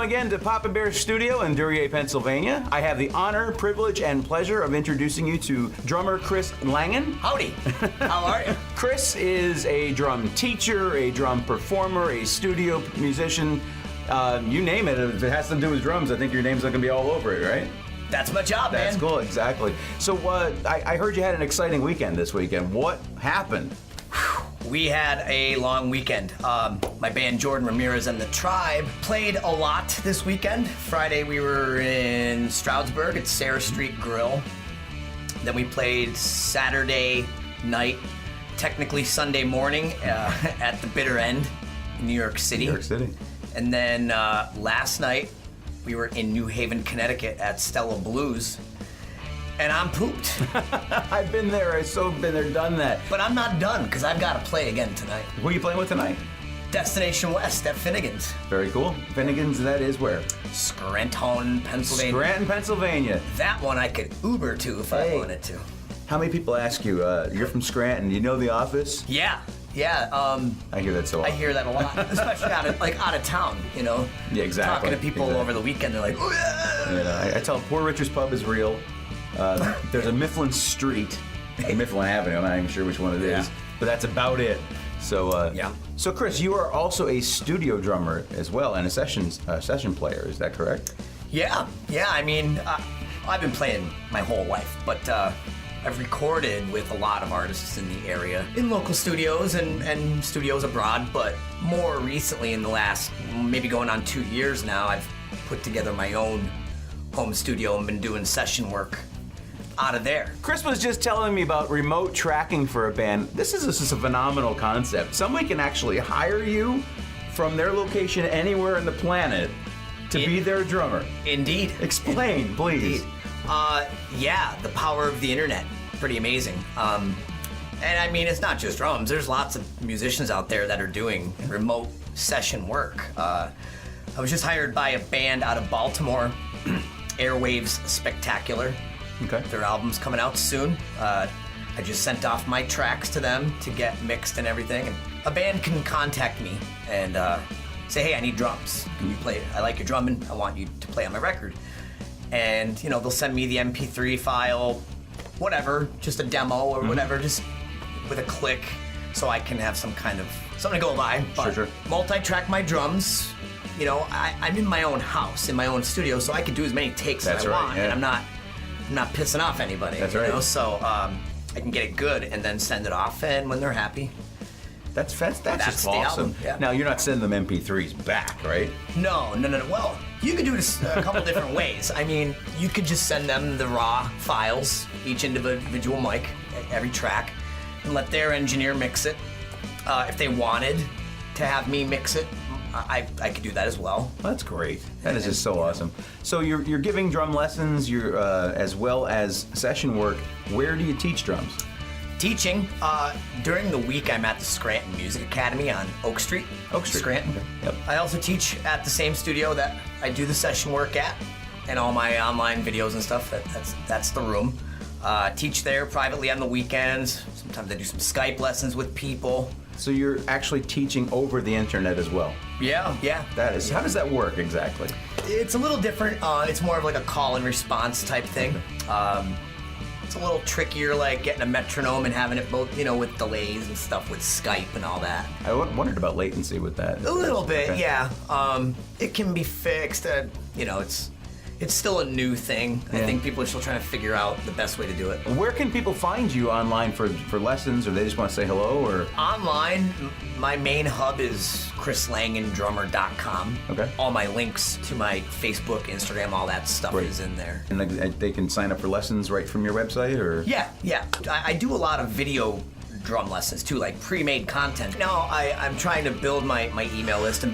again to Papa Bear's studio in Duryea, Pennsylvania. I have the honor, privilege, and pleasure of introducing you to drummer Chris Langan. Howdy. How are you? Chris is a drum teacher, a drum performer, a studio musician. You name it. If it has to do with drums, I think your name's not going to be all over it, right? That's my job, man. That's cool, exactly. So I heard you had an exciting weekend this weekend. What happened? We had a long weekend. My band Jordan Ramirez and the Tribe played a lot this weekend. Friday we were in Stroudsburg at Sarah Street Grill. Then we played Saturday night, technically Sunday morning, at the Bitter End in New York City. New York City. And then last night we were in New Haven, Connecticut at Stella Blues. And I'm pooped. I've been there. I've so been there, done that. But I'm not done, because I've got to play again tonight. Who are you playing with tonight? Destination West at Finnegan's. Very cool. Finnegan's, that is where? Scranton, Pennsylvania. Scranton, Pennsylvania. That one I could Uber to if I wanted to. How many people ask you, you're from Scranton, you know the office? Yeah. I hear that so often. I hear that a lot, especially out of town, you know? Yeah, exactly. Talking to people over the weekend, they're like, oh yeah. I tell Poor Richard's Pub is real. There's a Mifflin Street, Mifflin Avenue, I'm not even sure which one it is, but that's about it. So, yeah. So Chris, you are also a studio drummer as well and a session player, is that correct? Yeah, I mean, I've been playing my whole life, but I've recorded with a lot of artists in the area, in local studios and studios abroad, but more recently in the last, maybe going on 2 years now, I've put together my own home studio and been doing session work out of there. Chris was just telling me about remote tracking for a band. This is a phenomenal concept. Somebody can actually hire you from their location anywhere on the planet to be their drummer. Indeed. Explain, please. Indeed. Yeah, the power of the internet. Pretty amazing. And I mean, it's not just drums. There's lots of musicians out there that are doing remote session work. I was just hired by a band out of Baltimore, Airwaves Spectacular. Okay. Their album's coming out soon. I just sent off my tracks to them to get mixed and everything. And a band can contact me and say, hey, I need drums. Can you play? I like your drumming. I want you to play on my record. And, you know, they'll send me the MP3 file, whatever, just a demo or whatever, just with a click so I can have some kind of something to go by. But Sure. multi-track my drums. You know, I'm in my own house, in my own studio, so I can do as many takes as I want, and I'm not pissing off anybody. That's you right. know? So I can get it good and then send it off, and when they're happy. That's just the awesome. album, yeah. Now, you're not sending them MP3s back, right? No. Well, you can do it a couple different ways. I mean, you could just send them the raw files, each individual mic, every track, and let their engineer mix it. If they wanted to have me mix it, I could do that as well. That's great. That is just so awesome. So you're giving drum lessons, you're as well as session work. Where do you teach drums? Teaching. During the week, I'm at the Scranton Music Academy on Oak Street. Scranton. Okay. Yep. I also teach at the same studio that I do the session work at, and all my online videos and stuff. That's the room. Teach there privately on the weekends. Sometimes I do some Skype lessons with people. So you're actually teaching over the internet as well? Yeah. That is. How does that work exactly? It's a little different. It's more of like a call and response type thing. It's a little trickier, like getting a metronome and having it both, you know, with delays and stuff with Skype and all that. I wondered about latency with that. A little bit, okay. Yeah. It can be fixed. You know, it's still a new thing. I think people are still trying to figure out the best way to do it. Where can people find you online for lessons, or they just want to say hello, or? Online, my main hub is chrislangandrummer.com. Okay. All my links to my Facebook, Instagram, all that stuff is in there. And they can sign up for lessons right from your website, or? Yeah. I do a lot of video drum lessons too, like pre-made content. Now I'm trying to build my email list and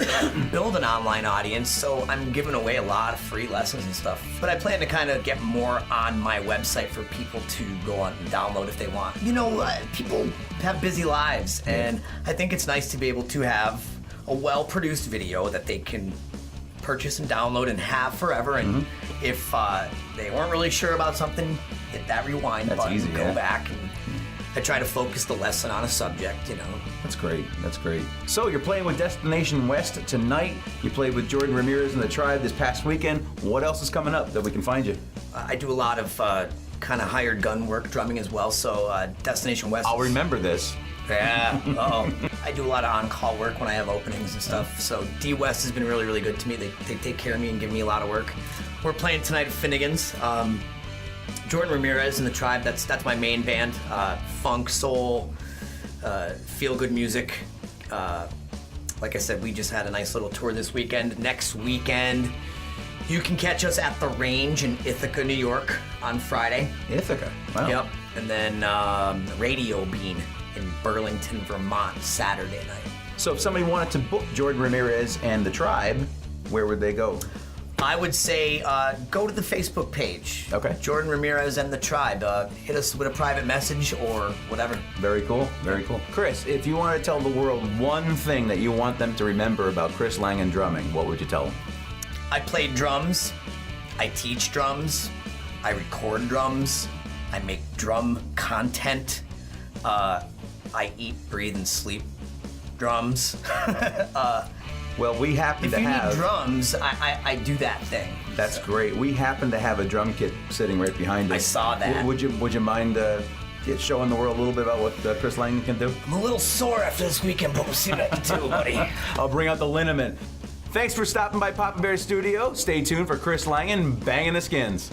build an online audience, so I'm giving away a lot of free lessons and stuff. But I plan to kind of get more on my website for people to go on and download if they want. You know, people have busy lives, and I think it's nice to be able to have a well-produced video that they can purchase and download and have forever. And if they weren't really sure about something, hit that rewind button, go back and I try to focus the lesson on a subject, you know. That's great. That's great. So you're playing with Destination West tonight. You played with Jordan Ramirez and the Tribe this past weekend. What else is coming up that we can find you? I do a lot of kind of hired gun work, drumming as well. So Destination West. I'll remember this. Yeah. I do a lot of on-call work when I have openings and stuff. So D West has been really, really good to me. They take care of me and give me a lot of work. We're playing tonight at Finnegan's. Jordan Ramirez and the Tribe. That's my main band. Funk, soul, feel-good music. Like I said, we just had a nice little tour this weekend. Next weekend, you can catch us at the Range in Ithaca, New York on Friday. Ithaca. Wow. Yep. And then Radio Bean in Burlington, Vermont, Saturday night. So if somebody wanted to book Jordan Ramirez and the Tribe, where would they go? I would say go to the Facebook page. Okay. Jordan Ramirez and the Tribe. Hit us with a private message or whatever. Very cool. Very cool. Chris, if you want to tell the world one thing that you want them to remember about Chris Langan drumming, what would you tell them? I play drums. I teach drums. I record drums. I make drum content. I eat, breathe, and sleep drums. Well, we happen If to you have need drums, I do that thing. That's great. We happen to have a drum kit sitting right behind us. I saw that. Would you mind showing the world a little bit about what Chris Langan can do? I'm a little sore after this weekend, but we'll see what I can do, buddy. I'll bring out the liniment. Thanks for stopping by Papa Bear Studio. Stay tuned for Chris Langan banging the skins.